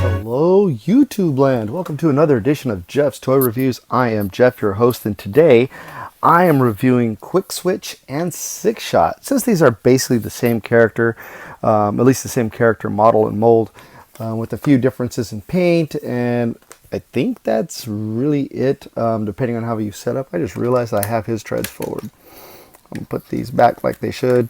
Hello YouTube land, welcome to another edition of Jeff's Toy Reviews. I am Jeff, your host, and today I am reviewing Quickswitch and Sixshot. Since these are basically the same character, at least the same character model and mold, with a few differences in paint, and I think that's really it, depending on how you set up. I just realized I have his treads forward. I'm going to put these back like they should.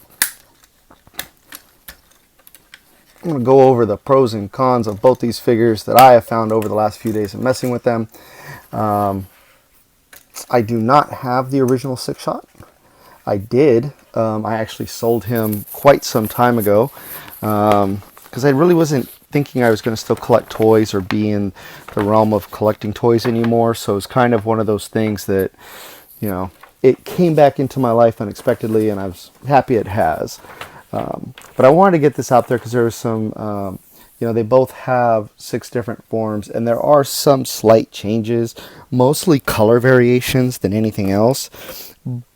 I'm going to go over the pros and cons of both these figures that I have found over the last few days of messing with them. I do not have the original Sixshot. I did. I actually sold him quite some time ago because I really wasn't thinking I was going to still collect toys or be in the realm of collecting toys anymore. So it's kind of one of those things that, you know, it came back into my life unexpectedly, and I was happy it has. But I wanted to get this out there because there was some, you know, they both have 6 different forms, and there are some slight changes, mostly color variations than anything else.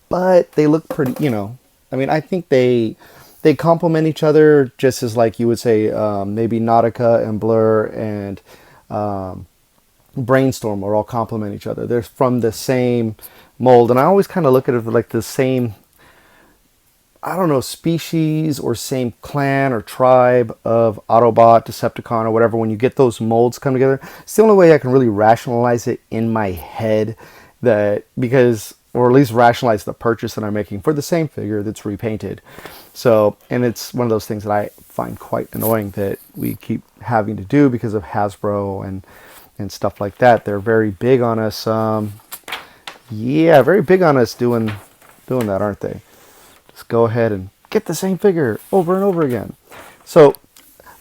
But they look pretty, you know, I mean, I think they complement each other just as, like you would say, maybe Nautica and Blur and Brainstorm will all complement each other. They're from the same mold, and I always kind of look at it like the same, I don't know, species or same clan or tribe of Autobot, Decepticon, or whatever. When you get those molds come together, it's the only way I can really rationalize it in my head, that because, or at least rationalize the purchase that I'm making for the same figure that's repainted. So, and it's one of those things that I find quite annoying that we keep having to do because of Hasbro and stuff like that. They're very big on us. Yeah, very big on us doing that, aren't they? Go ahead and get the same figure over and over again. So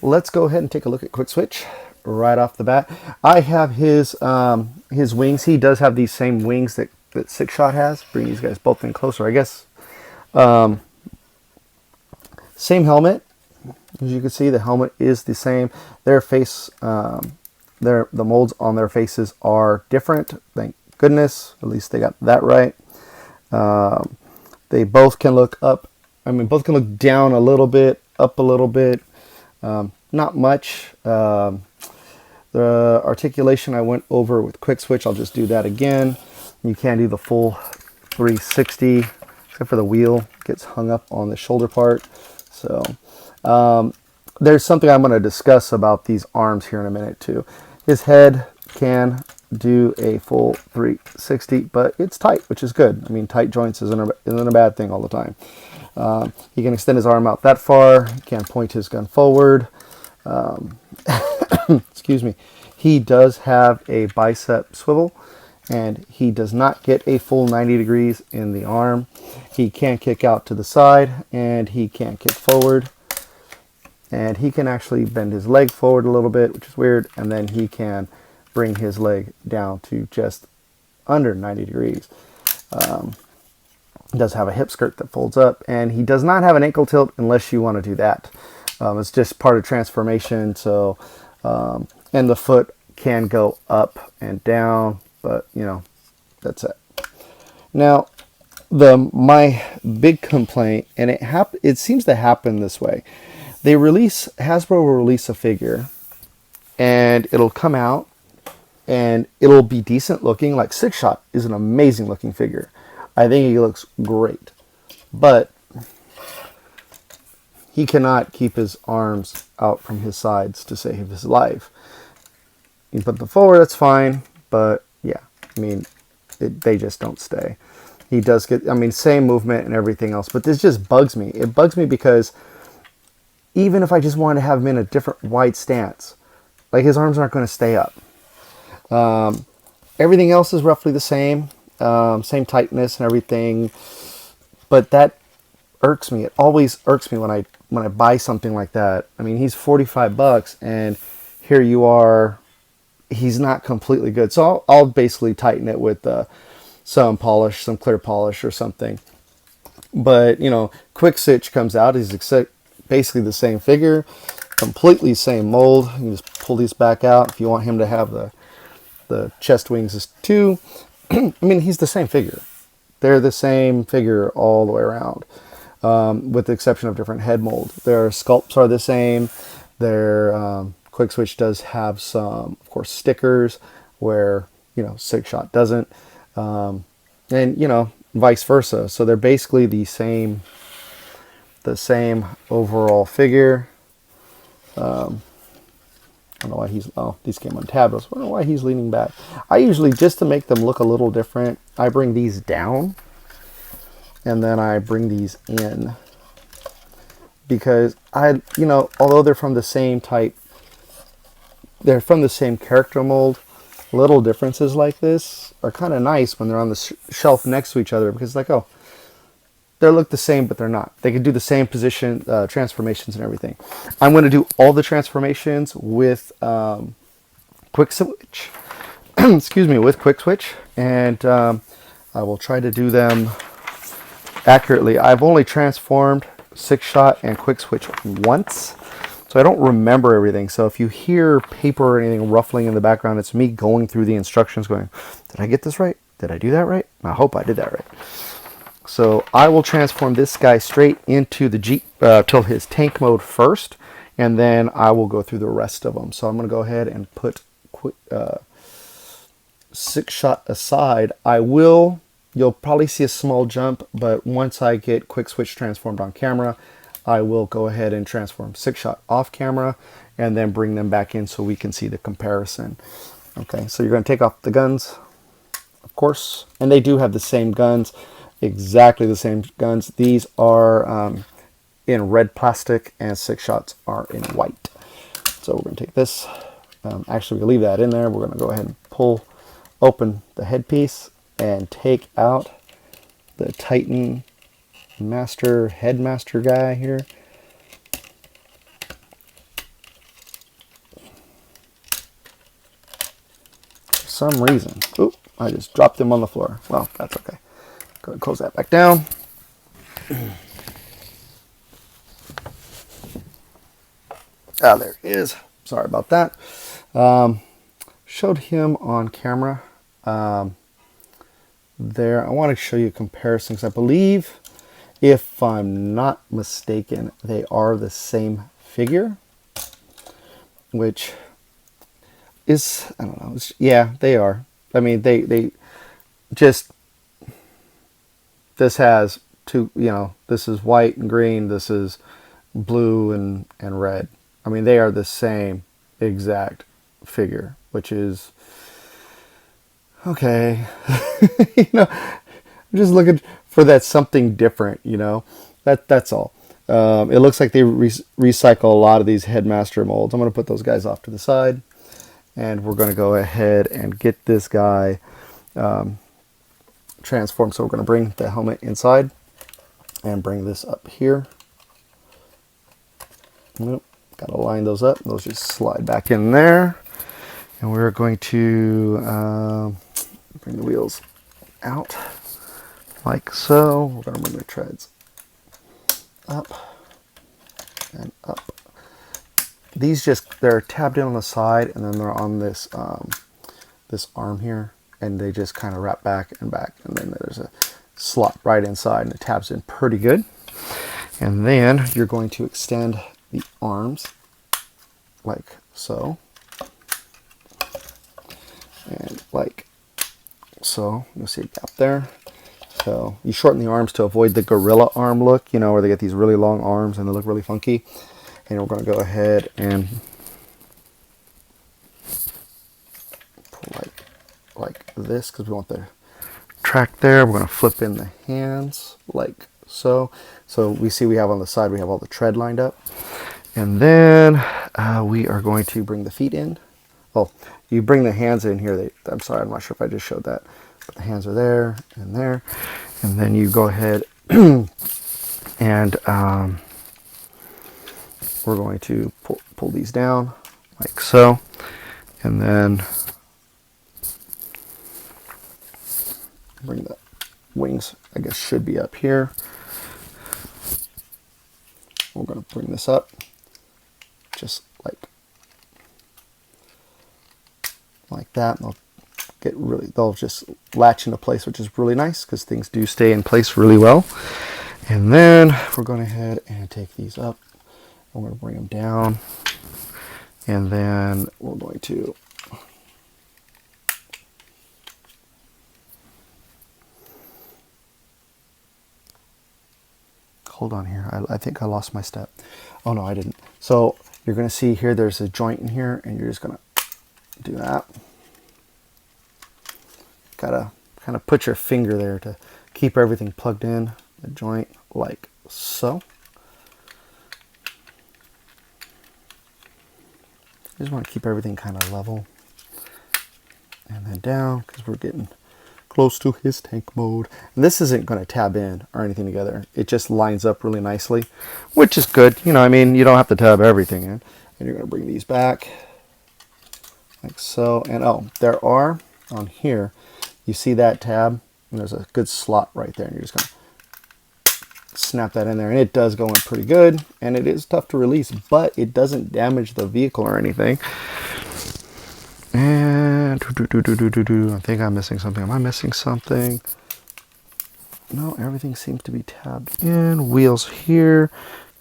let's go ahead and take a look at Quickswitch right off the bat. I have his wings. He does have these same wings that Sixshot has. Bring these guys both in closer, I guess. Same helmet. As you can see, the helmet is the same. Their face, the molds on their faces are different. Thank goodness. At least they got that right. They both can look up. I mean, both can look down a little bit, up a little bit. Not much. The articulation I went over with Quickswitch, I'll just do that again. You can do the full 360, except for the wheel gets hung up on the shoulder part. So there's something I'm going to discuss about these arms here in a minute too. His head can do a full 360, but it's tight, which is good. I mean, tight joints isn't a bad thing all the time. He can extend his arm out that far. He can point his gun forward. Excuse me. He does have a bicep swivel, and he does not get a full 90 degrees in the arm. He can kick out to the side, and he can kick forward. And he can actually bend his leg forward a little bit, which is weird, and then he can bring his leg down to just under 90 degrees. He does have a hip skirt that folds up, and he does not have an ankle tilt unless you want to do that. It's just part of transformation. So, and the foot can go up and down, but you know, that's it. Now, my big complaint, and it seems to happen this way. Hasbro will release a figure, and it'll come out, and it'll be decent looking. Like Sixshot is an amazing looking figure. I think he looks great, but he cannot keep his arms out from his sides to save his life. You put them forward, that's fine, but yeah, I mean, they just don't stay. He does get, I mean, same movement and everything else, but this just bugs me. It bugs me because even if I just wanted to have him in a different wide stance, like his arms aren't going to stay up. Everything else is roughly the same, same tightness and everything, but that irks me. It always irks me when I buy something like that. I mean, he's $45, and here you are, he's not completely good. So I'll basically tighten it with some polish, some clear polish or something. But you know, Quickswitch comes out, he's basically the same figure, completely same mold. You can just pull these back out if you want him to have the chest wings too. I mean, he's the same figure. They're the same figure all the way around. with the exception of different head mold. Their sculpts are the same. Their Quickswitch does have some, of course, stickers where, you know, Sixshot doesn't, and you know, vice versa. So they're basically the same overall figure. I don't know why he's, oh, these came untabbed. I was wondering why he's leaning back. I usually, just to make them look a little different, I bring these down and then I bring these in, because you know, although they're from the same type, they're from the same character mold, little differences like this are kind of nice when they're on the shelf next to each other, because it's like, oh, they look the same, but they're not. They can do the same position, transformations and everything. I'm going to do all the transformations with Quickswitch. Excuse me, with Quickswitch, and I will try to do them accurately. I've only transformed Sixshot and Quickswitch once, so I don't remember everything. So if you hear paper or anything ruffling in the background, it's me going through the instructions, going, "Did I get this right? Did I do that right? I hope I did that right." So I will transform this guy straight into the Jeep till his tank mode first, and then I will go through the rest of them. So I'm going to go ahead and put Sixshot aside. You'll probably see a small jump, but once I get Quickswitch transformed on camera, I will go ahead and transform Sixshot off camera and then bring them back in so we can see the comparison. Okay, so you're going to take off the guns, of course, and they do have the same guns. Exactly the same guns. These are in red plastic and Sixshots are in white. So we're going to take this. Actually, we'll leave that in there. We're going to go ahead and open the headpiece and take out the Titan headmaster guy here. For some reason, oop, I just dropped him on the floor. Well, that's okay. Go ahead and close that back down. Ah, there he is. Sorry about that. Showed him on camera. There, I want to show you comparisons. I believe, if I'm not mistaken, they are the same figure, which is, I don't know. Yeah, they are. I mean, they just, this has two, you know, this is white and green, this is blue and red. I mean, they are the same exact figure, which is okay. You know, I'm just looking for that something different, you know. That's all. It looks like they recycle a lot of these headmaster molds. I'm going to put those guys off to the side, and we're going to go ahead and get this guy transformed. So we're going to bring the helmet inside and bring this up here. Nope. Got to line those up. Those just slide back in there. And we're going to bring the wheels out like so. We're going to bring the treads up and up. These they're tabbed in on the side, and then they're on this this arm here, and they just kind of wrap back, and then there's a slot right inside, and it tabs in pretty good. And then you're going to extend the arms like so, and like so. You'll see a gap there. So you shorten the arms to avoid the gorilla arm look, you know, where they get these really long arms and they look really funky. And we're going to go ahead and pull like this, because we want the track there. We're going to flip in the hands like so. So we see we have on the side, we have all the tread lined up. And then we are going to bring the feet in. Oh, you bring the hands in here. I'm sorry, I'm not sure if I just showed that. But the hands are there and there. And then you go ahead and we're going to pull these down like so. And then bring the wings, I guess, should be up here. We're going to bring this up just like that. They'll just latch into place, which is really nice because things do stay in place really well. And then we're going ahead and take these up. I'm going to bring them down. And then we're going to hold on here. I think I lost my step. Oh no, I didn't. So you're going to see here there's a joint in here, and you're just going to do that. Gotta kind of put your finger there to keep everything plugged in the joint like so. Just want to keep everything kind of level. And then down, because we're getting close to his tank mode. And this isn't going to tab in or anything together. It just lines up really nicely, which is good. You know, I mean, you don't have to tab everything in. And you're going to bring these back like so. And oh, there are on here, you see that tab? And there's a good slot right there. And you're just going to snap that in there. And it does go in pretty good. And it is tough to release, but it doesn't damage the vehicle or anything. And I think I'm missing something. Am I missing something? No, everything seems to be tabbed in. Wheels here.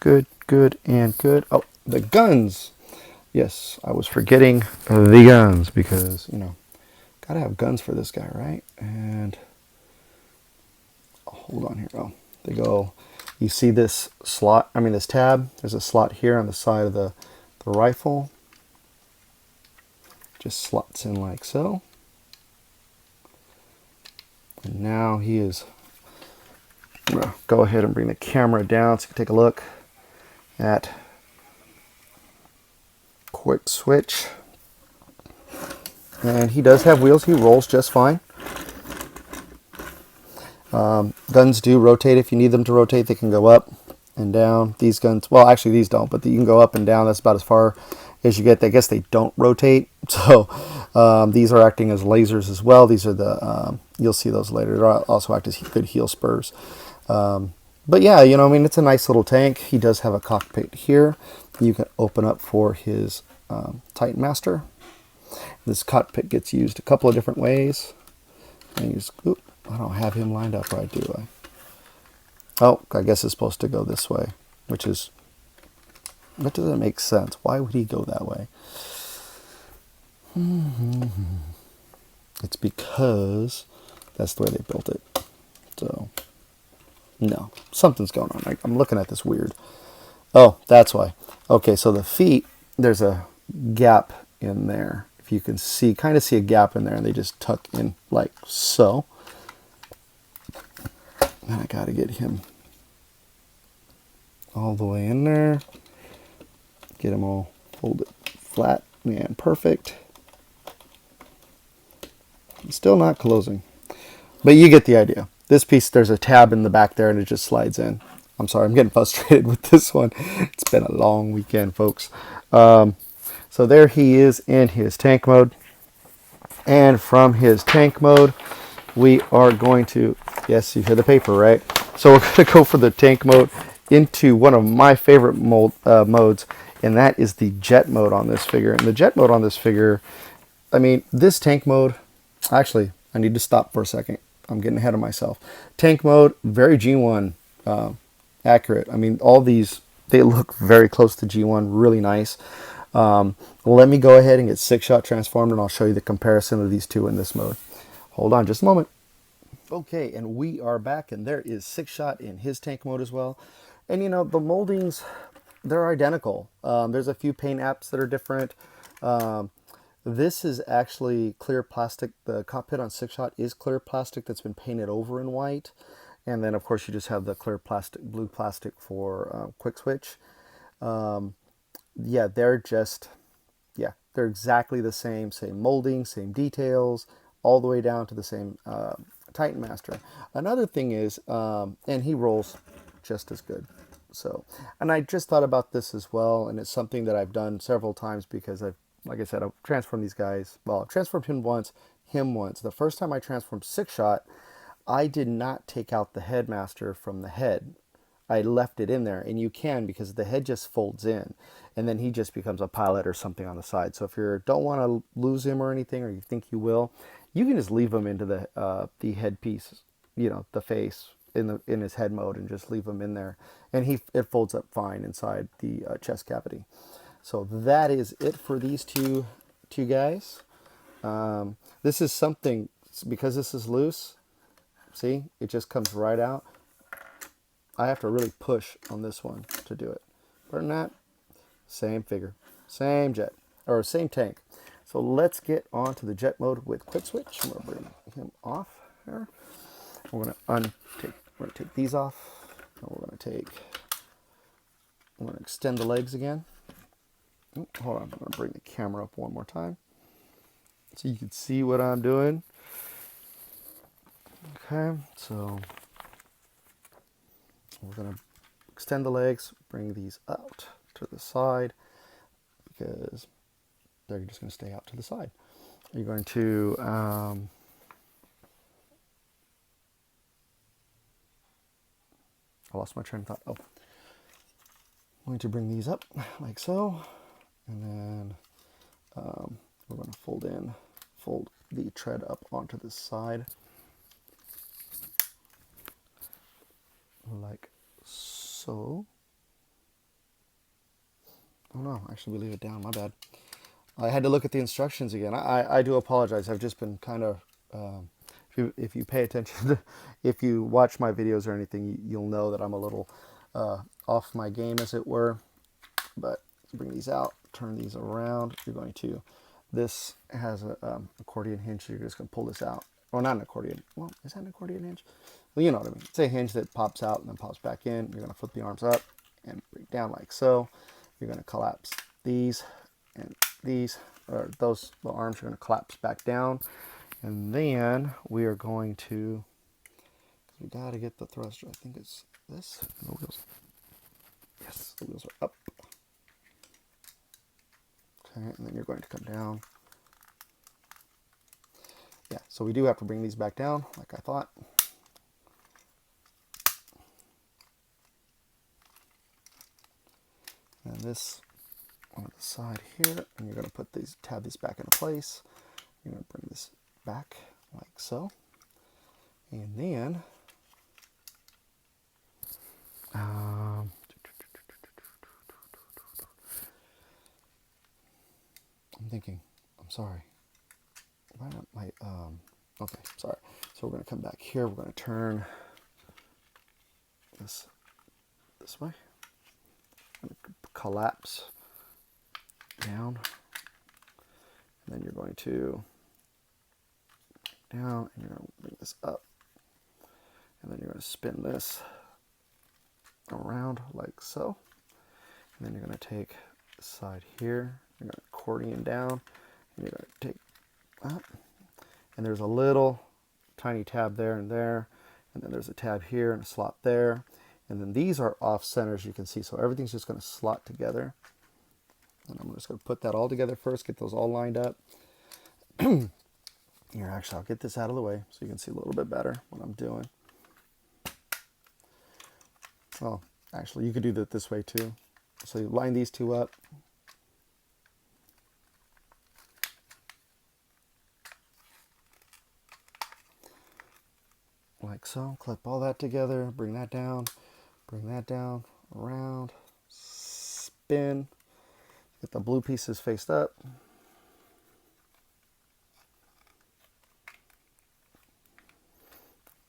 Good, good, and good. Oh, the guns. Yes, I was forgetting the guns because, you know, gotta have guns for this guy, right? And hold on here. Oh, they go. You see this slot? I mean, this tab. There's a slot here on the side of the rifle. Just slots in like so. And now he is. I'm gonna go ahead and bring the camera down so you can take a look at Quickswitch. And he does have wheels. He rolls just fine. Guns do rotate. If you need them to rotate, they can go up and down. These guns, well, actually these don't, but you can go up and down. That's about as far as you get. I guess they don't rotate. So these are acting as lasers as well. These are the, you'll see those later. They also act as good heel spurs. But yeah, you know, I mean, it's a nice little tank. He does have a cockpit here. You can open up for his Titan Master. This cockpit gets used a couple of different ways. And you just, oop, I don't have him lined up right, do I? Oh, I guess it's supposed to go this way, which is, that doesn't make sense. Why would he go that way? It's because that's the way they built it. So, no, something's going on. I'm looking at this weird. Oh, that's why. Okay, so the feet, there's a gap in there. If you can see, kind of see a gap in there, and they just tuck in like so. And I got to get him all the way in there. Get him all folded flat and perfect. Still not closing. But you get the idea. This piece, there's a tab in the back there, and it just slides in. I'm sorry, I'm getting frustrated with this one. It's been a long weekend, folks. So there he is in his tank mode. And from his tank mode, we are going to, yes, you hear the paper, right? So we're going to go for the tank mode into one of my favorite modes, and that is the jet mode on this figure. And the jet mode on this figure, I mean, this tank mode, actually, I need to stop for a second. I'm getting ahead of myself. Tank mode, very G1 accurate. I mean, all these, they look very close to G1, really nice. Let me go ahead and get Sixshot transformed, and I'll show you the comparison of these two in this mode. Hold on just a moment. Okay, and we are back, and there is Sixshot in his tank mode as well. And you know, the moldings, they're identical. There's a few paint apps that are different. This is actually clear plastic. The cockpit on Sixshot is clear plastic that's been painted over in white. And then, of course, you just have the clear plastic, blue plastic for Quickswitch. Yeah, they're just, yeah, they're exactly the same molding, same details, all the way down to the same Titan Master. Another thing is, and he rolls just as good. So, and I just thought about this as well, and it's something that I've done several times because I've, like I said, I've transformed these guys. Well, I've transformed him once. The first time I transformed Sixshot, I did not take out the headmaster from the head. I left it in there, and you can because the head just folds in, and then he just becomes a pilot or something on the side. So if you don't want to lose him or anything, or you think you will, you can just leave him into the headpiece, you know, the face, in his head mode and just leave him in there, and it folds up fine inside the chest cavity. So that is it for these two guys. This is something, because this is loose. See, it just comes right out. I have to really push on this one to do it. Other than that, same figure, same jet, or same tank. So let's get on to the jet mode with Quickswitch. I'm gonna bring him off here. We're gonna take these off. And I'm gonna extend the legs again. Oh, hold on, I'm gonna bring the camera up one more time so you can see what I'm doing. Okay, so we're gonna extend the legs, bring these out to the side because they're just going to stay out to the side. You're going to I lost my train of thought. Oh, I'm going to bring these up like so, and then we're going to fold the tread up onto the side like so. Oh no, actually we leave it down, my bad. I had to look at the instructions again. I do apologize. I've just been kind of, if you pay attention, if you watch my videos or anything, you'll know that I'm a little off my game, as it were. But bring these out, turn these around. You're going to, this has a accordion hinge, so you're just going to pull this out. Or not an accordion. Well, is that an accordion hinge? Well, you know what I mean. It's a hinge that pops out and then pops back in. You're going to flip the arms up and bring down like so. You're going to collapse these and these, or those, the arms are going to collapse back down, and then we are going to, because we got to get the thruster, I think it's this, and the wheels, yes, the wheels are up, okay, and then you're going to come down, yeah, so we do have to bring these back down, like I thought, and this on the side here, and you're going to put these, tab these back into place. You're going to bring this back like so, and then I'm thinking, I'm sorry, why not my okay, sorry. So we're going to come back here. We're going to turn this way, and collapse down, and then you're going to down, and you're going to bring this up, and then you're going to spin this around like so, and then you're going to take the side here, you're going to accordion down, and you're going to take that, and there's a little tiny tab there and there, and then there's a tab here and a slot there, and then these are off center, as you can see, so everything's just going to slot together. And I'm just going to put that all together first, get those all lined up. Here, actually, I'll get this out of the way so you can see a little bit better what I'm doing. Well, actually, you could do that this way too. So you line these two up. Like so. Clip all that together, bring that down, around, spin. Get the blue pieces faced up.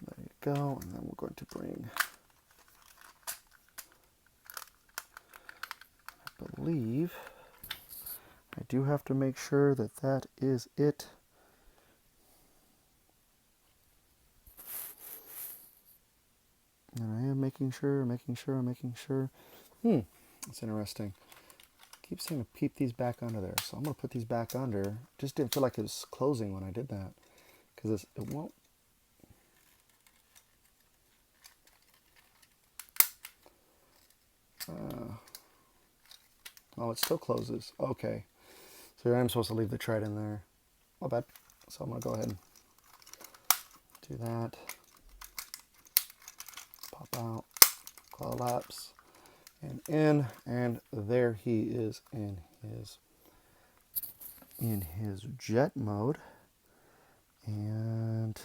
There you go. And then we're going to bring, I believe, I do have to make sure that that is it. And I am making sure. It's interesting. Keep saying to keep these back under there, so I'm going to put these back under. Just didn't feel like it was closing when I did that, because it won't. Oh, it still closes. Okay, so I'm supposed to leave the tread in there. My bad. So I'm going to go ahead and do that. Pop out, collapse, and in, and there he is in his jet mode. And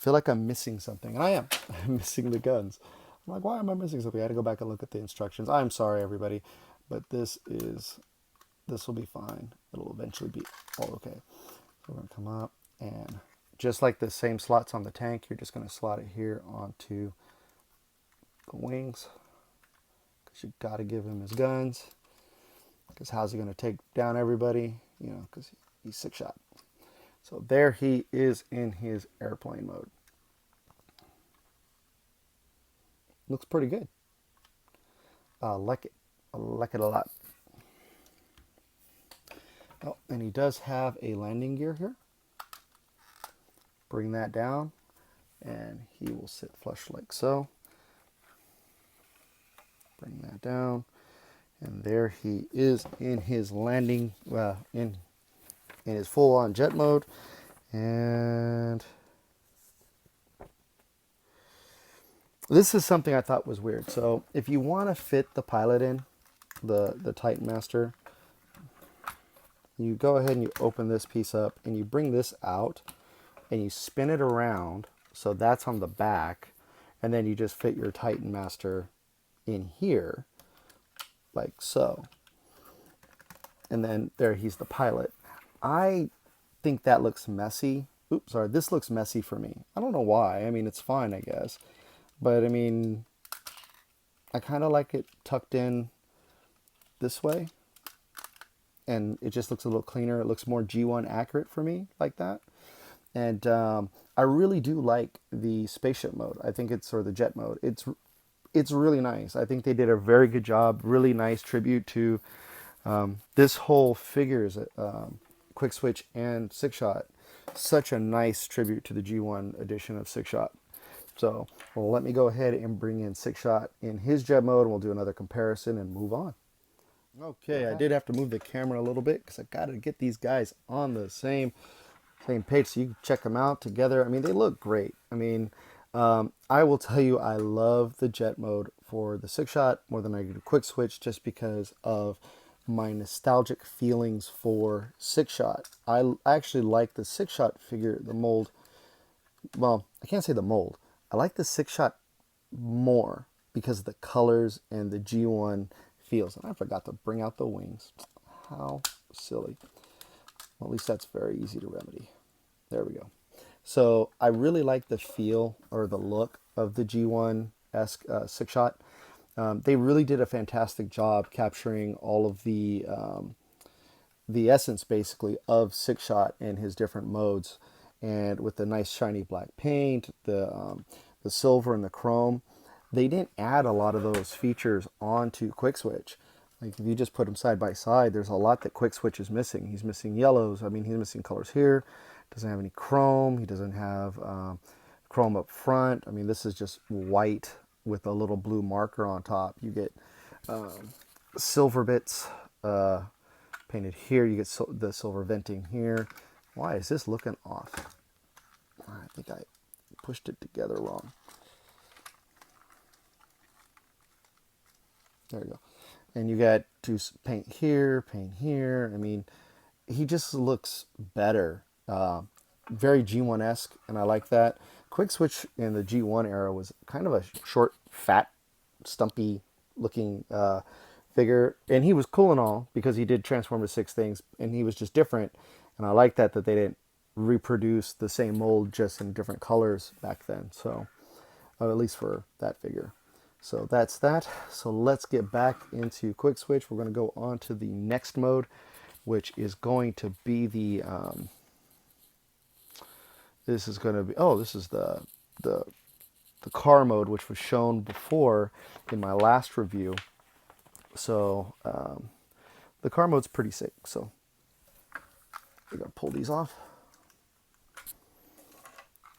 feel like I'm missing something, and I am. I'm missing the guns. I'm like, why am I missing something? I had to go back and look at the instructions. I'm sorry, everybody, but this will be fine. It'll eventually be all okay. So we're gonna come up, and just like the same slots on the tank, you're just gonna slot it here onto the wings, because you got to give him his guns. Because how's he gonna take down everybody? You know, because he's six shot. So there he is in his airplane mode. Looks pretty good. I like it. I like it a lot. Oh, and he does have a landing gear here. Bring that down, and he will sit flush like so. Bring that down, and there he is in his landing, in his full-on jet mode. And this is something I thought was weird. So if you want to fit the pilot in, the Titan Master, you go ahead and you open this piece up, and you bring this out, and you spin it around, so that's on the back, and then you just fit your Titan Master in here, like so. And then there he's the pilot. I think that looks messy. Oops, sorry, this looks messy for me. I don't know why. I mean, it's fine, I guess. But I mean, I kind of like it tucked in this way. And it just looks a little cleaner. It looks more G1 accurate for me, like that. And I really do like the spaceship mode. I think it's, or the jet mode. It's really nice. I think they did a very good job. Really nice tribute to this whole figures, Quickswitch and Sixshot. Such a nice tribute to the G1 edition of Sixshot. So, well, let me go ahead and bring in Sixshot in his jet mode, and we'll do another comparison and move on. Okay, I did have to move the camera a little bit because I got to get these guys on the same page so you can check them out together. I mean, they look great. I mean, I will tell you, I love the jet mode for the Sixshot more than I do Quickswitch, just because of my nostalgic feelings for Sixshot. I actually like the Sixshot figure, the mold. Well, I can't say the mold. I like the Sixshot more because of the colors and the G1 feels. And I forgot to bring out the wings. How silly. Well, at least that's very easy to remedy. There we go. So I really like the feel or the look of the G1-esque Sixshot. They really did a fantastic job capturing all of the essence, basically, of Sixshot and his different modes. And with the nice shiny black paint, the silver and the chrome, they didn't add a lot of those features onto Quickswitch. Like if you just put them side by side, there's a lot that Quickswitch is missing. He's missing yellows. I mean, he's missing colors here. Doesn't have any chrome. He doesn't have chrome up front. I mean, this is just white with a little blue marker on top. You get silver bits painted here. You get the silver venting here. Why is this looking off? I think I pushed it together wrong. There we go. And you got to paint here, paint here. I mean, he just looks better. Very G1-esque, and I like that. Quickswitch in the G1 era was kind of a short, fat, stumpy looking figure. And he was cool and all because he did transform to six things, and he was just different. And I like that they didn't reproduce the same mold just in different colors back then. So, at least for that figure. So that's that. So let's get back into Quickswitch. We're going to go on to the next mode, which is going to be the this is going to be, oh, this is the car mode, which was shown before in my last review. So the car mode's pretty sick. So we're going to pull these off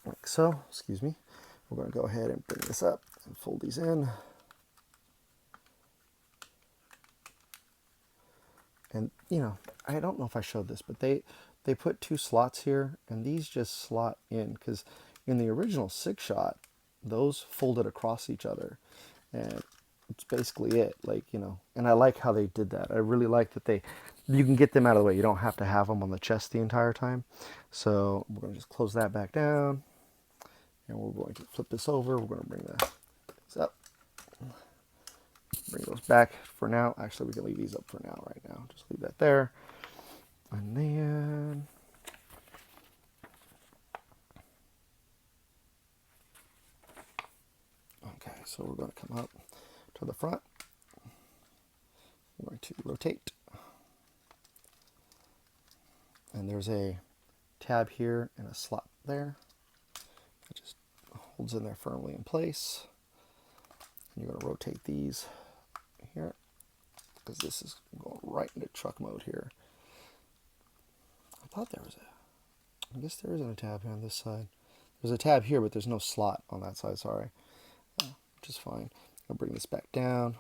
like so. Excuse me. We're going to go ahead and bring this up and fold these in. And, you know, I don't know if I showed this, but they put two slots here, and these just slot in, because in the original Sixshot, those folded across each other. And it's basically it, like, you know. And I like how they did that. I really like that you can get them out of the way. You don't have to have them on the chest the entire time. So we're going to just close that back down. And we're going to flip this over. We're going to bring this up. Bring those back for now. Actually, we can leave these up for now, right now. Just leave that there. And then okay, so we're going to come up to the front. We're going to rotate. And there's a tab here and a slot there. It just holds in there firmly in place. And you're going to rotate these here because this is going right into truck mode here. I thought there was I guess there isn't a tab here on this side. There's a tab here, but there's no slot on that side, sorry. Which is fine. I'll bring this back down.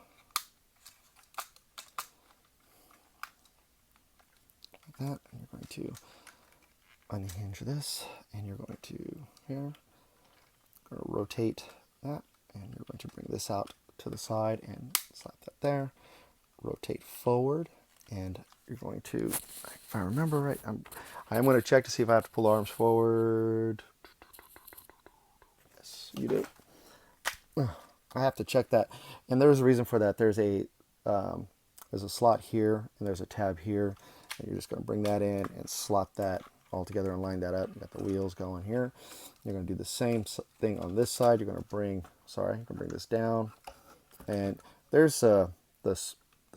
Like that. And you're going to unhinge this, and you're going to here. Going to rotate that, and you're going to bring this out to the side and slap that there. Rotate forward, and you're going to, if I remember right, I'm going to check to see if I have to pull arms forward. Yes, you do. I have to check that, and there's a reason for that. There's a slot here, and there's a tab here, and you're just going to bring that in and slot that all together and line that up. You got the wheels going here. You're going to do the same thing on this side. You're going to bring, this down, and there's the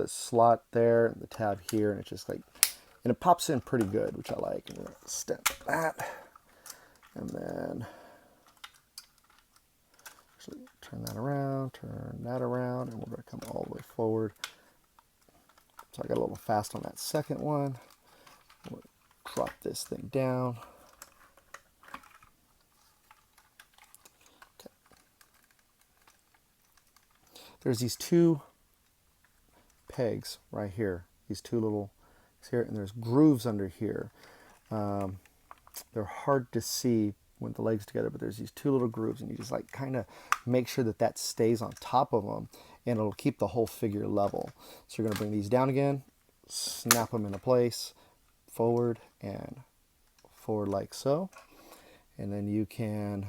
slot there, and the tab here, and it's just like, and it pops in pretty good, which I like. And we're going to stamp that, and then actually turn that around, and we're going to come all the way forward. So I got a little fast on that second one. We'll drop this thing down. Okay. There's these two pegs right here. These two little here, and there's grooves under here. They're hard to see with the legs together, but there's these two little grooves, and you just like kind of make sure that that stays on top of them, and it'll keep the whole figure level. So you're going to bring these down again, snap them into place, forward and forward like so, and then you can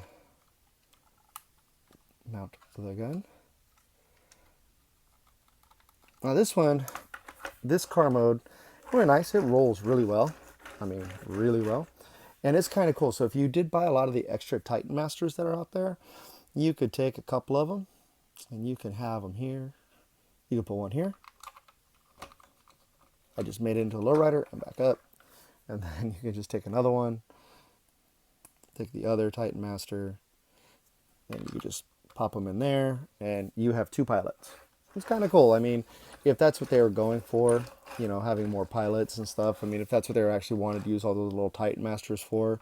mount the gun. Now this car mode, really nice. It rolls really well. I mean, really well. And it's kind of cool. So if you did buy a lot of the extra Titan Masters that are out there, you could take a couple of them and you can have them here. You can put one here. I just made it into a lowrider and back up. And then you can just take another one, take the other Titan Master, and you can just pop them in there, and you have two pilots. It's kind of cool. I mean, if that's what they were going for, you know, having more pilots and stuff. I mean, if that's what they were actually wanted to use all those little Titan Masters for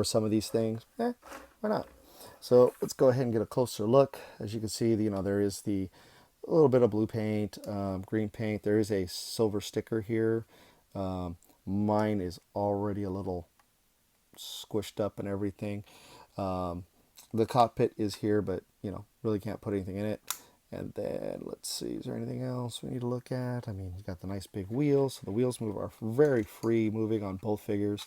some of these things, why not? So let's go ahead and get a closer look. As you can see, you know, there is a little bit of blue paint, green paint. There is a silver sticker here. Mine is already a little squished up and everything. The cockpit is here, but, you know, really can't put anything in it. And then let's see, is there anything else we need to look at? I mean, you got the nice big wheels. So the wheels are very free moving on both figures.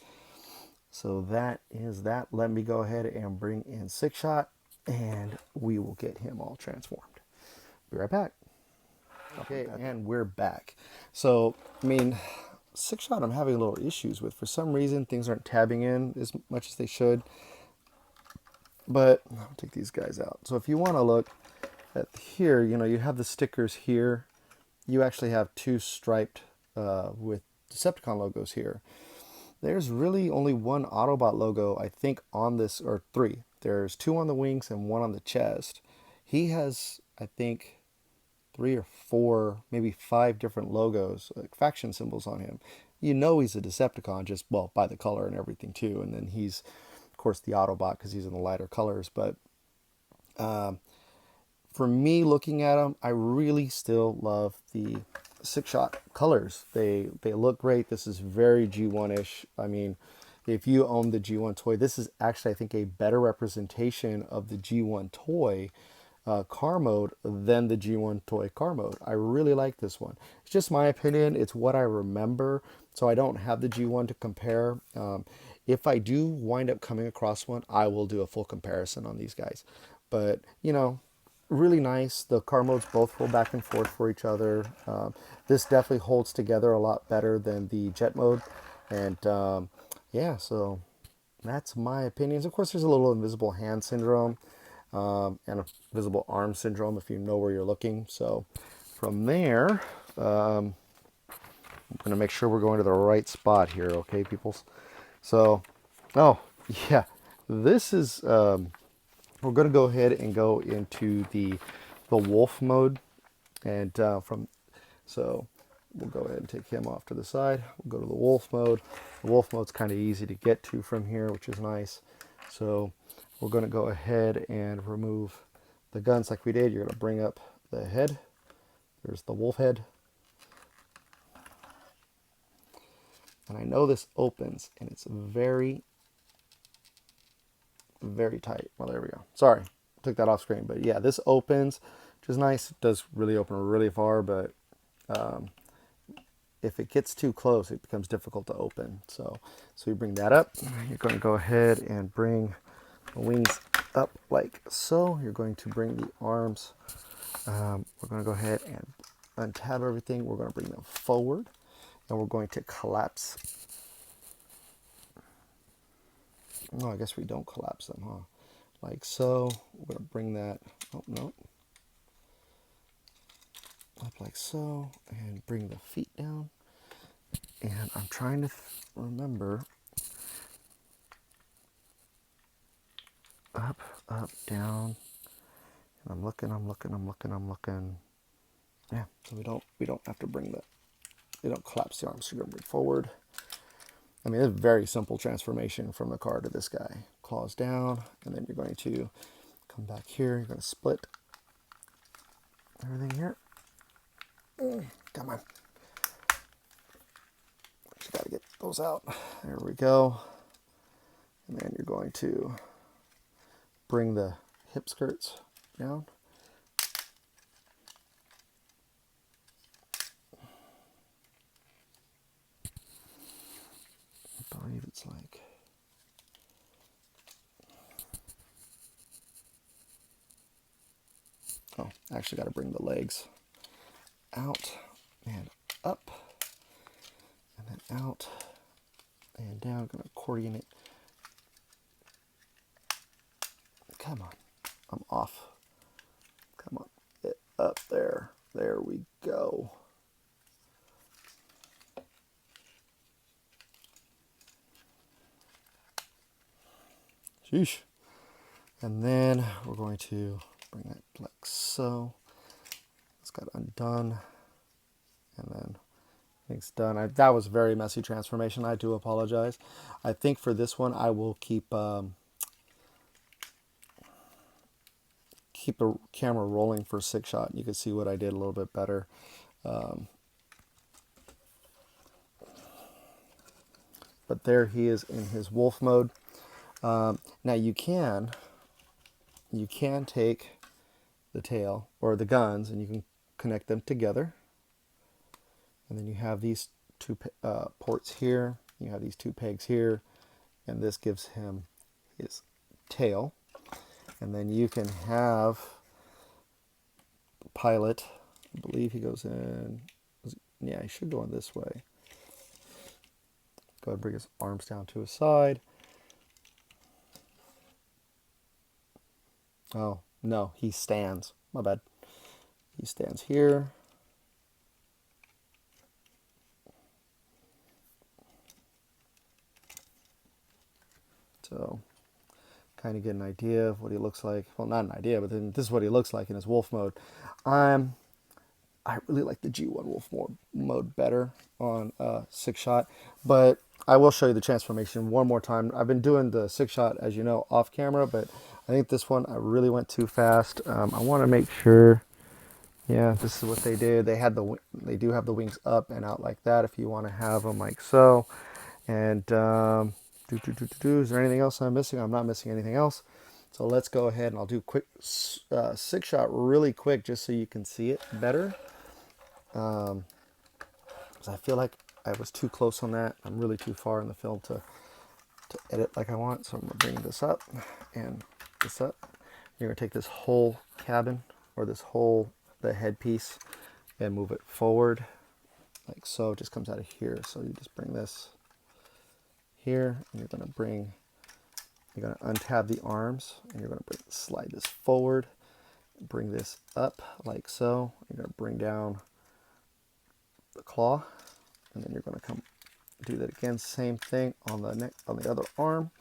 So that is that. Let me go ahead and bring in Sixshot, and we will get him all transformed. Be right back. Okay, and we're back. So, I mean, Sixshot I'm having a little issues with. For some reason, things aren't tabbing in as much as they should. But I'll take these guys out. So if you want to look at here, you know, you have the stickers here. You actually have two striped with Decepticon logos here. There's really only one Autobot logo, I think, on this, or three. There's two on the wings and one on the chest. He has, I think, 3 or 4, maybe 5 different logos, like faction symbols on him. You know he's a Decepticon, just, well, by the color and everything too. And then he's, of course, the Autobot because he's in the lighter colors. But for me, looking at him, I really still love the Sixshot colors. They look great. This is very G1-ish. I mean, if you own the G1 toy, this is actually, I think, a better representation of the G1 toy car mode than the G1 toy car mode. I really like this one. It's just my opinion. It's what I remember, so I don't have the G1 to compare. if I do wind up coming across one, I will do a full comparison on these guys. But, you know, really nice. The car modes both roll back and forth for each other. This definitely holds together a lot better than the jet mode. And yeah, so that's my opinions. Of course, there's a little invisible hand syndrome and a visible arm syndrome if you know where you're looking. So from there, I'm going to make sure we're going to the right spot here, okay, peoples? So, oh, yeah, this is, we're going to go ahead and go into the wolf mode. And so we'll go ahead and take him off to the side. We'll go to the wolf mode. The wolf mode's kind of easy to get to from here, which is nice. So we're going to go ahead and remove the guns like we did. You're going to bring up the head. There's the wolf head. And I know this opens, and it's very, very tight. Well, there we go. Sorry, took that off screen. But yeah, this opens, which is nice. It does really open really far, but if it gets too close, it becomes difficult to open. So you bring that up. You're going to go ahead and bring the wings up like so. You're going to bring the arms. We're going to go ahead and untab everything. We're going to bring them forward, and we're going to collapse. Oh, I guess we don't collapse them, huh? Like so. We're going to bring that, oh no, up like so, and bring the feet down. And I'm trying to remember, up, up, down. And I'm looking. Yeah, so we don't have to bring we don't collapse the arms. So you're going to bring forward. I mean, it's a very simple transformation from the car to this guy. Claws down, and then you're going to come back here. You're going to split everything here. Come on. Just got to get those out. There we go. And then you're going to bring the hip skirts down. I believe it's like, oh, I actually got to bring the legs out and up and then out and down. I'm going to accordion it. Come on. I'm off. Come on. Get up there. There we go. Sheesh. And then we're going to bring that like so. It's got undone. And then it's done. That was a very messy transformation. I do apologize. I think for this one, I will keep keep a camera rolling for Sixshot. You can see what I did a little bit better. But there he is in his wolf mode. Now you can take the tail or the guns and you can connect them together. And then you have these two ports here. You have these two pegs here. And this gives him his tail. And then you can have the pilot. I believe he goes in. Yeah, he should go in this way. Go ahead and bring his arms down to his side. Oh, no, he stands. My bad. He stands here. So, kind of get an idea of what he looks like. Well, not an idea, but then this is what he looks like in his wolf mode. I really like the G1 wolf mode better on Sixshot, but I will show you the transformation one more time. I've been doing the Sixshot, as you know, off camera, but I think this one I really went too fast. I want to make sure. Yeah, this is what they did. They do have the wings up and out like that if you want to have them like so. And is there anything else I'm missing? I'm not missing anything else. So let's go ahead and I'll do quick Sixshot really quick just so you can see it better. Because I feel like I was too close on that. I'm really too far in the film to to edit like I want. So I'm going to bring this up and this up. You're going to take this whole cabin, or this whole, the headpiece, and move it forward like so. It just comes out of here. So you just bring this here, and you're going to untab the arms, and you're going to slide this forward, bring this up like so. You're going to bring down the claw, and then you're going to come do that again, same thing on the neck, on the other arm.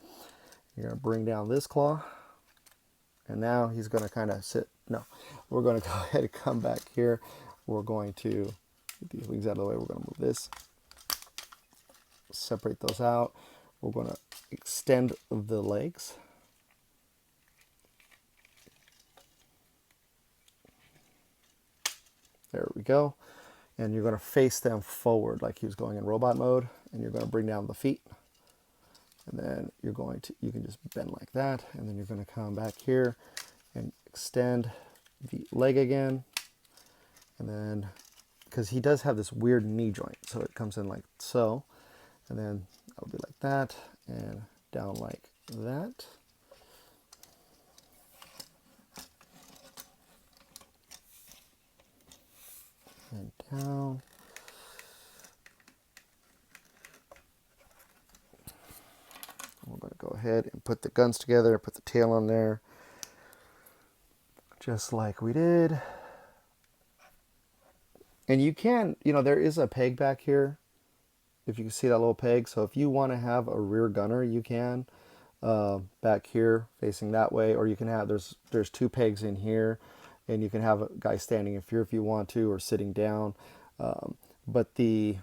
You're going to bring down this claw, and now he's going to kind of sit. No, we're going to go ahead and come back here. We're going to get these wings out of the way. We're going to move this, separate those out. We're going to extend the legs. There we go. And you're going to face them forward like he was going in robot mode, and you're going to bring down the feet. And then you're going to, you can just bend like that, and then you're going to come back here and extend the leg again. And then, because he does have this weird knee joint, so it comes in like so. And then that'll be like that, and down like that. And down. We're going to go ahead and put the guns together, put the tail on there, just like we did. And you can, you know, there is a peg back here, if you can see that little peg. So if you want to have a rear gunner, you can, back here facing that way, or you can have, there's two pegs in here, and you can have a guy standing in here if you want to, or sitting down. But the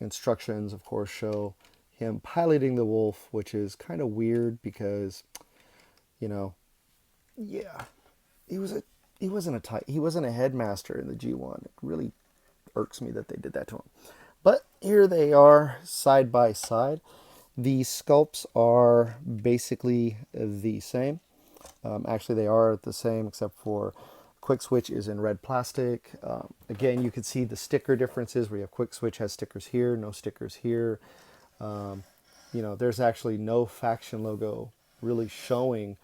instructions, of course, show him piloting the Wolf, which is kind of weird because, you know, yeah, he wasn't a headmaster in the G1. It really irks me that they did that to him. But here they are, side by side. The sculpts are basically the same. Actually, they are the same, except for Quickswitch is in red plastic. Again, you can see the sticker differences where you have Quickswitch has stickers here, no stickers here. You know, there's actually no faction logo really showing,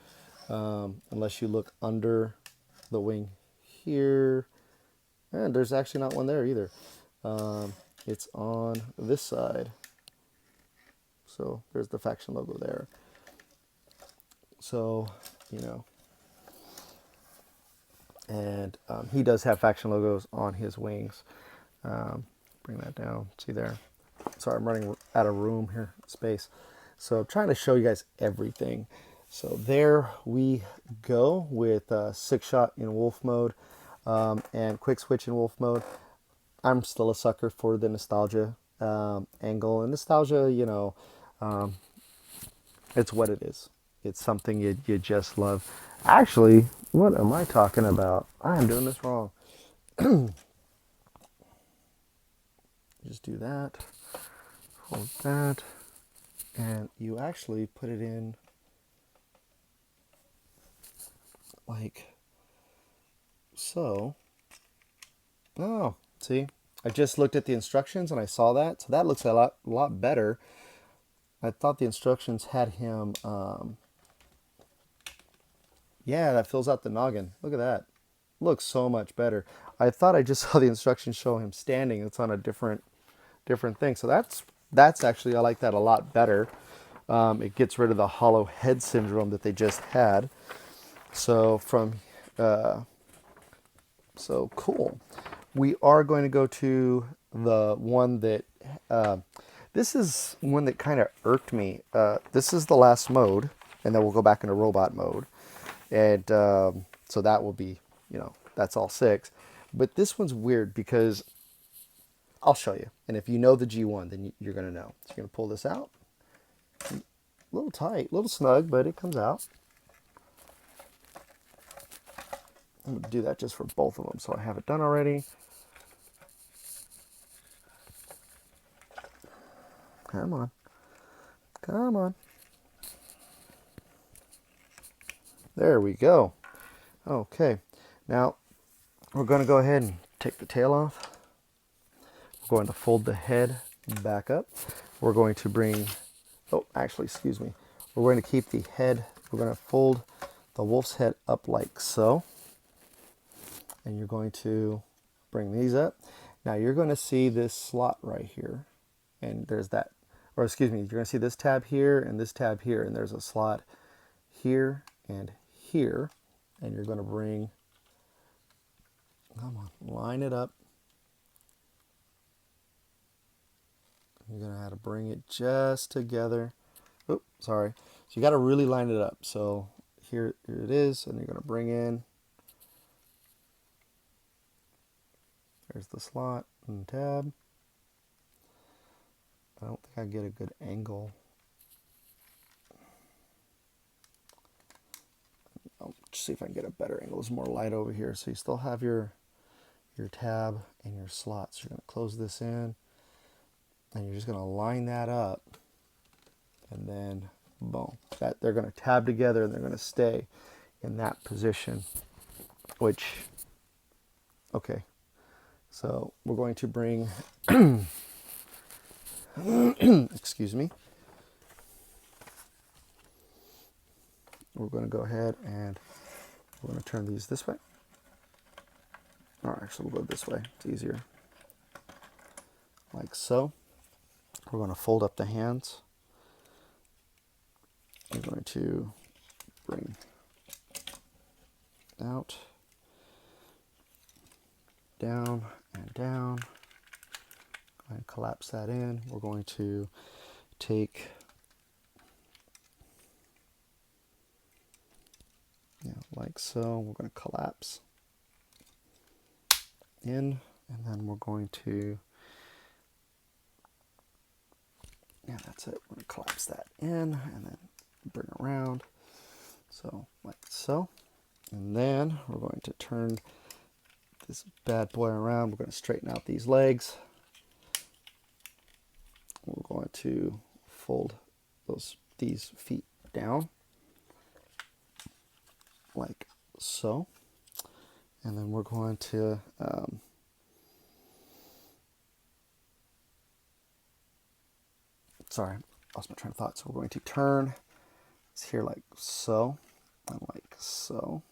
unless you look under the wing here. And there's actually not one there either. It's on this side. So there's the faction logo there. So, you know, and he does have faction logos on his wings. Bring that down, see there. Sorry, I'm running out of room here, space. So I'm trying to show you guys everything. So there we go with Sixshot in Wolf mode, and Quickswitch in Wolf mode. I'm still a sucker for the nostalgia angle, and nostalgia, you know, it's what it is. It's something you just love. Actually, what am I talking about? I am doing this wrong. Just do that, hold that, and you actually put it in like so. Oh, see, I just looked at the instructions and I saw that, so that looks a lot better. I thought the instructions had him, yeah, that fills out the noggin. Look at that. Looks so much better. I thought I just saw the instructions show him standing. It's on a different thing. So that's actually, I like that a lot better. It gets rid of the hollow head syndrome that they just had. So so cool. We are going to go to the one that, this is one that kind of irked me. This is the last mode, and then we'll go back into robot mode. And so that will be, you know, that's all 6. But this one's weird because I'll show you. And if you know the G1, then you're going to know. So you're going to pull this out. A little tight, a little snug, but it comes out. I'm going to do that just for both of them, so I have it done already. Come on. Come on. There we go. Okay. Now, we're going to go ahead and take the tail off. We're going to fold the head back up. We're going to bring, oh, actually, excuse me. We're going to keep the head, we're going to fold the wolf's head up like so. And you're going to bring these up. Now you're going to see this slot right here. And there's that, or excuse me, you're going to see this tab here and this tab here. And there's a slot here and here. And you're going to bring, come on, line it up. You're going to have to bring it just together. Oops, sorry. So you got to really line it up. So here it is, and you're going to bring in, there's the slot and tab. I don't think I get a good angle. I'll see if I can get a better angle. There's more light over here. So you still have your tab and your slots. You're going to close this in, and you're just going to line that up, and then boom. That they're going to tab together, and they're going to stay in that position. Which, okay. So we're going to bring, excuse me. We're going to go ahead and we're going to turn these this way. Or actually, we'll go this way. It's easier. Like so. We're going to fold up the hands. We're going to bring out, down, and down. Go ahead and collapse that in. We're going to take, like so. We're going to collapse in, and then we're going to, that's it. We're going to collapse that in, and then bring around. So, like so. And then we're going to turn this bad boy around. We're going to straighten out these legs. We're going to fold these feet down like so, and then we're going to sorry, lost my train of thought. So we're going to turn this here like so, and like so,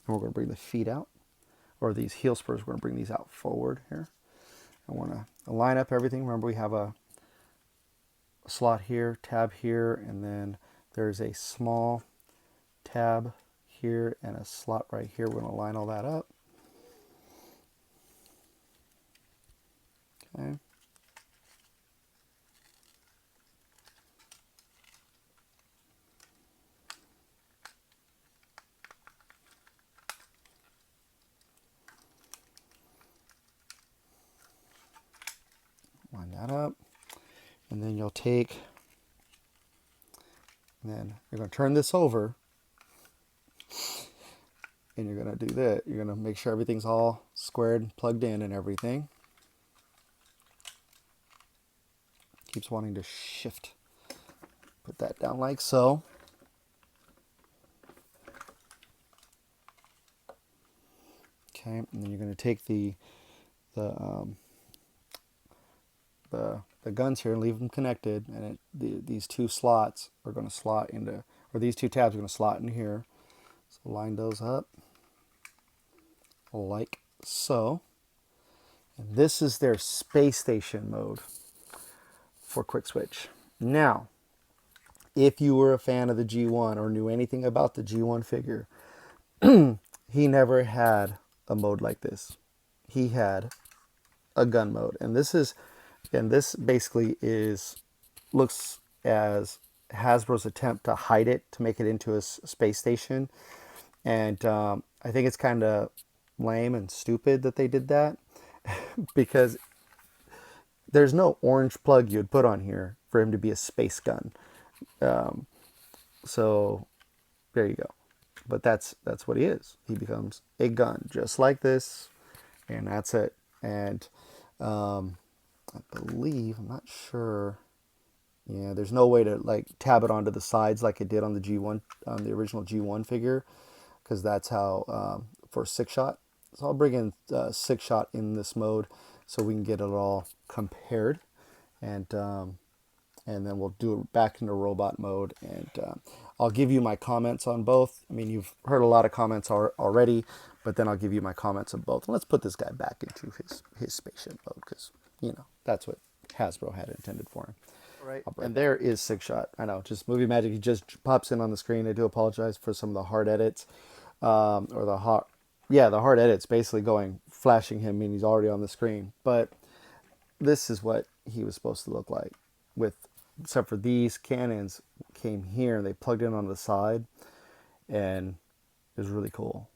and we're going to bring the feet out, or these heel spurs. We're going to bring these out forward here. I want to line up everything. Remember, we have a slot here, tab here, and then there's a small tab here and a slot right here. We're going to line all that up. Okay. Line that up. And then you'll take, and then you're going to turn this over, and you're going to do that. You're going to make sure everything's all squared, plugged in and everything. Keeps wanting to shift. Put that down like so. Okay, and then you're going to take the guns here and leave them connected, and these two slots are going to slot into, or these two tabs are going to slot in here. So line those up like so. And this is their space station mode for Quickswitch. Now, if you were a fan of the G1 or knew anything about the G1 figure, he never had a mode like this. He had a gun mode, and this is, and this basically looks as Hasbro's attempt to hide it, to make it into a space station. And I think it's kind of lame and stupid that they did that because there's no orange plug you'd put on here for him to be a space gun. So there you go. But that's what he is. He becomes a gun just like this, and that's it. And I believe, I'm not sure. Yeah, there's no way to like tab it onto the sides like it did on the G1, on the original G1 figure, because that's how for Sixshot. So I'll bring in Sixshot in this mode so we can get it all compared. And and then we'll do it back into robot mode, and I'll give you my comments on both. I mean, you've heard a lot of comments already, but then I'll give you my comments on both. And let's put this guy back into his spaceship mode, because, you know, that's what Hasbro had intended for him. All right, and there is Sixshot. I know, just movie magic. He just pops in on the screen. I do apologize for some of the hard edits, or the hard edits, basically flashing him, and he's already on the screen. But this is what he was supposed to look like, except for these cannons came here and they plugged in on the side, and it was really cool,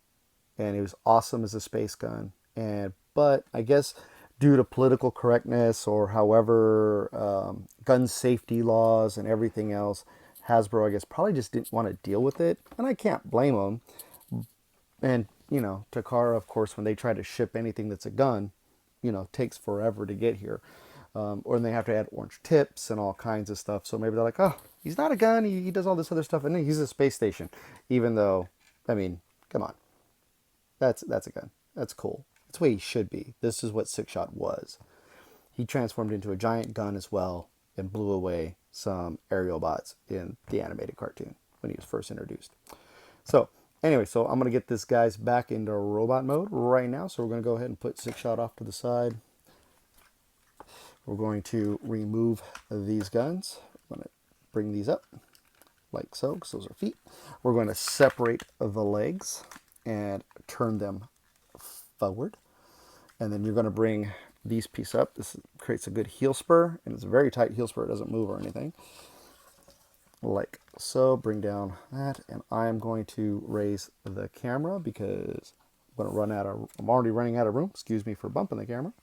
and it was awesome as a space gun. But I guess due to political correctness, or however, gun safety laws and everything else, Hasbro, I guess, probably just didn't want to deal with it, and I can't blame them. And, you know, Takara, of course, when they try to ship anything that's a gun, you know, takes forever to get here. Or they have to add orange tips and all kinds of stuff. So maybe they're like, oh, he's not a gun. He does all this other stuff. And he's a space station. Even though, I mean, come on. That's a gun. That's cool. That's the way he should be. This is what Sixshot was. He transformed into a giant gun as well and blew away some aerial bots in the animated cartoon when he was first introduced. So anyway, so I'm going to get this guy's back into robot mode right now. So we're going to go ahead and put Sixshot off to the side. We're going to remove these guns. I'm going to bring these up like so, because those are feet. We're going to separate the legs and turn them forward. And then you're going to bring these pieces up. This creates a good heel spur, and it's a very tight heel spur. It doesn't move or anything. Like so. Bring down that, and I'm going to raise the camera because I'm already running out of room. Excuse me for bumping the camera.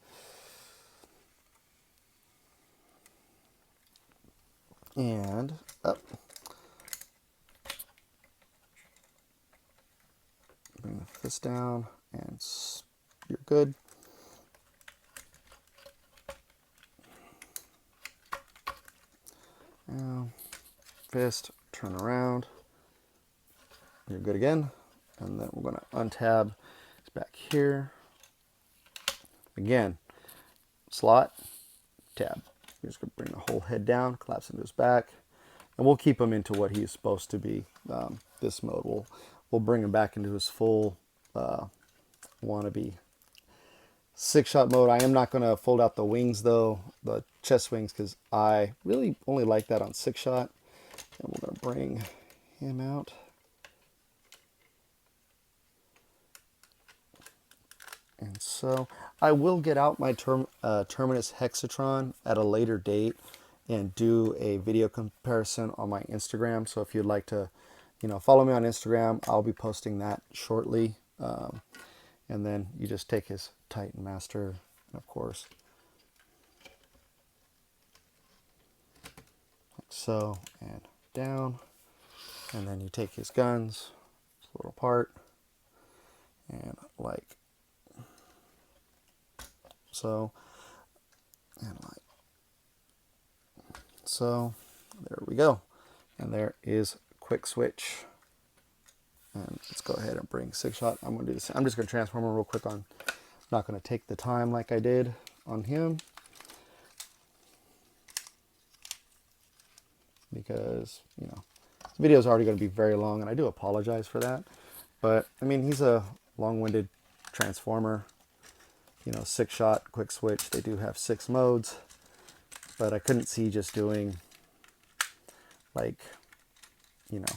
And up. Bring this down, and you're good. Now, fist, turn around. You're good again. And then we're going to untab. It's back here. Again, slot, tab. You're just going to bring the whole head down, collapse into his back, and we'll keep him into what he's supposed to be. This mode, we'll bring him back into his full wannabe Sixshot mode. I am not going to fold out the wings though, the chest wings, because I really only like that on Sixshot. And we're going to bring him out. And so I will get out my Terminus Hexatron at a later date and do a video comparison on my Instagram. So if you'd like to, you know, follow me on Instagram, I'll be posting that shortly. And then you just take his Titan Master, and of course, like so, and down. And then you take his guns, this little part, and like so, and like so. There we go. And there is Quickswitch. And let's go ahead and bring Sixshot. I'm going to do this. I'm just going to transform him real quick I'm not going to take the time like I did on him, because, you know, this video is already going to be very long, and I do apologize for that. But I mean, he's a long-winded transformer. You know, Sixshot, Quickswitch, they do have 6 modes, but I couldn't see just doing, like, you know,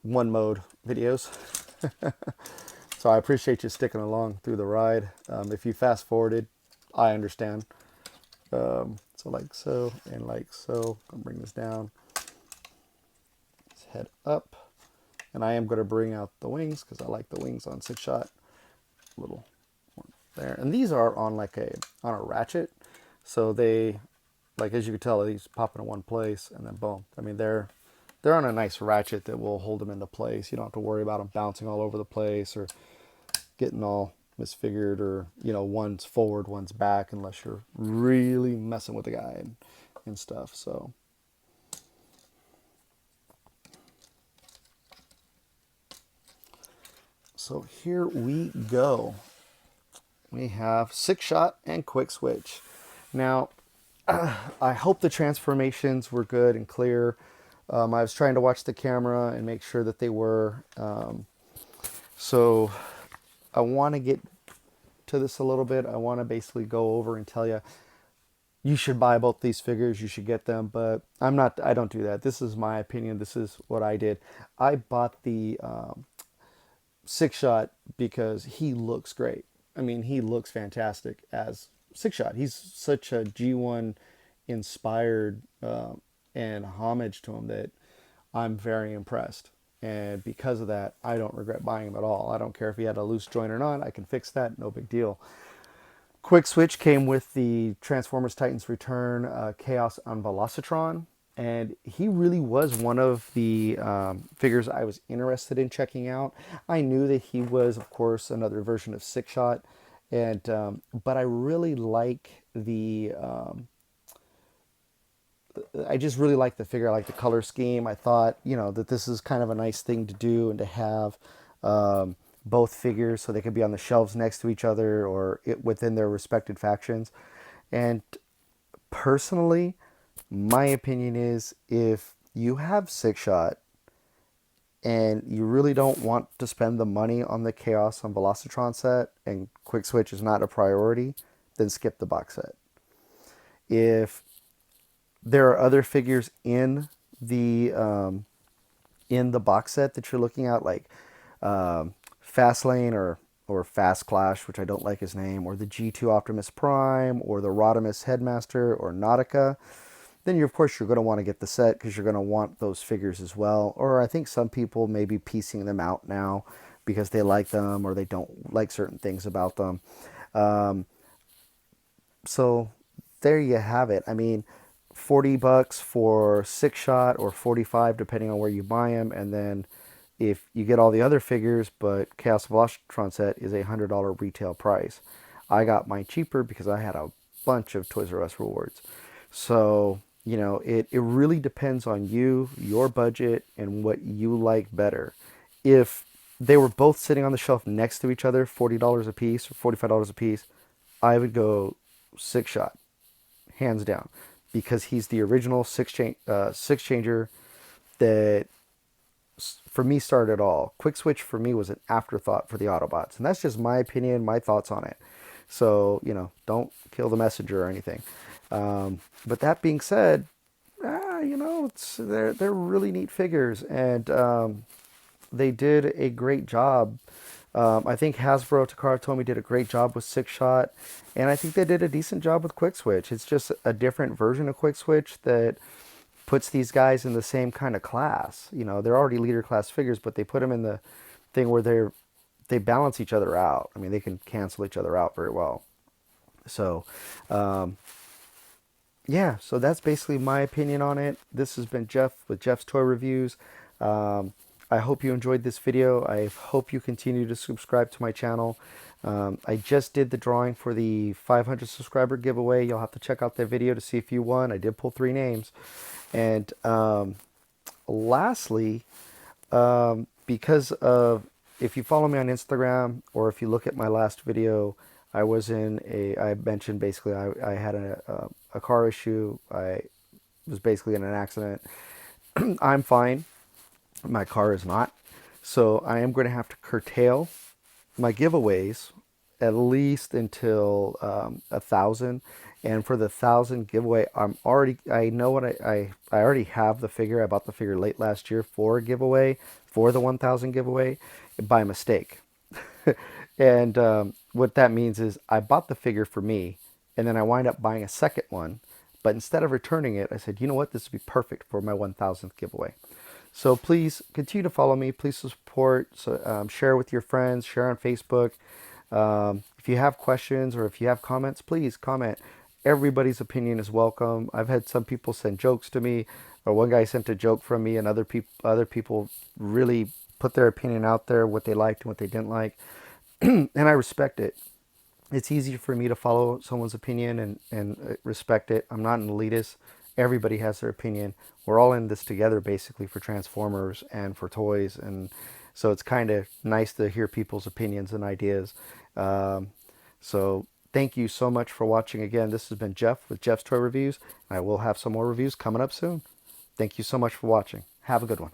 one mode videos. So I appreciate you sticking along through the ride. If you fast forwarded, I understand. So like so, and like so. I'm gonna bring this down. Let's head up, and I am going to bring out the wings because I like the wings on Sixshot. Little one there, and these are on like on a ratchet, so they, like, as you can tell, these pop into one place and then boom. I mean, they're on a nice ratchet that will hold them into place. You don't have to worry about them bouncing all over the place or getting all misfigured, or, you know, one's forward, one's back, unless you're really messing with the guy and stuff. So here we go. We have Sixshot and Quickswitch. Now, I hope the transformations were good and clear. I was trying to watch the camera and make sure that they were. So I want to get to this a little bit. I want to basically go over and tell you you should buy both these figures, you should get them, but I don't do that. This is my opinion. This is what I did. I bought the Sixshot because he looks great. I mean, he looks fantastic as Sixshot. He's such a G1 inspired and homage to him that I'm very impressed. And because of that, I don't regret buying him at all. I don't care if he had a loose joint or not. I can fix that. No big deal. Quickswitch came with the Transformers Titans Return Chaos on Velocitron, and he really was one of the figures I was interested in checking out. I knew that he was, of course, another version of Sixshot, and but I really like the I just really like the figure. I like the color scheme. I thought, that this is kind of a nice thing to do and to have both figures so they could be on the shelves next to each other or within their respected factions. And personally, my opinion is if you have Sixshot and you really don't want to spend the money on the Chaos on Velocitron set and Quickswitch is not a priority, then skip the box set. If there are other figures in the box set that you're looking at, like Fastlane or Fast Clash, which I don't like his name, or the G2 Optimus Prime, or the Rodimus Headmaster, or Nautica, then of course you're going to want to get the set because you're going to want those figures as well. Or I think some people may be piecing them out now because they like them or they don't like certain things about them. So there you have it. I mean, $40 for Sixshot or 45 depending on where you buy them, and then if you get all the other figures, but Chaos Velocitron set is $100 retail price. I got mine cheaper because I had a bunch of Toys R Us rewards. So, it really depends on you, your budget, and what you like better. If they were both sitting on the shelf next to each other, $40 a piece or $45 a piece, I would go Sixshot, hands down, because he's the original six changer that for me started it all. Quickswitch for me was an afterthought for the Autobots, and that's just my opinion, my thoughts on it. So don't kill the messenger or anything. But that being said, they're really neat figures, and they did a great job. I think Hasbro, Takara Tomy did a great job with Sixshot, and I think they did a decent job with Quickswitch. It's just a different version of Quickswitch that puts these guys in the same kind of class. They're already leader class figures, but they put them in the thing where they balance each other out. I mean, they can cancel each other out very well. So, yeah, so that's basically my opinion on it. This has been Jeff with Jeff's Toy Reviews. I hope you enjoyed this video. I hope you continue to subscribe to my channel. I just did the drawing for the 500 subscriber giveaway. You'll have to check out that video to see if you won. I did pull 3 names. And lastly, because of, if you follow me on Instagram or if you look at my last video, I mentioned basically I had a car issue. I was basically in an accident. I'm fine. My car is not. So I am going to have to curtail my giveaways at least until 1,000. And for the 1,000 giveaway, I know what I already have the figure. I bought the figure late last year for a giveaway, for the 1,000 giveaway, by mistake. And what that means is I bought the figure for me, and then I wind up buying a second one. But instead of returning it, I said, you know what, this would be perfect for my 1,000th giveaway. So please continue to follow me. Please support. So share with your friends. Share on Facebook. If you have questions or if you have comments, please comment. Everybody's opinion is welcome. I've had some people send jokes to me, or one guy sent a joke from me, and other people really put their opinion out there, what they liked and what they didn't like, and I respect it. It's easy for me to follow someone's opinion and respect it. I'm not an elitist. Everybody has their opinion. We're all in this together basically for Transformers and for toys, and so it's kind of nice to hear people's opinions and ideas. So Thank you so much for watching again. This has been Jeff with Jeff's Toy Reviews, and I will have some more reviews coming up soon. Thank you so much for watching. Have a good one.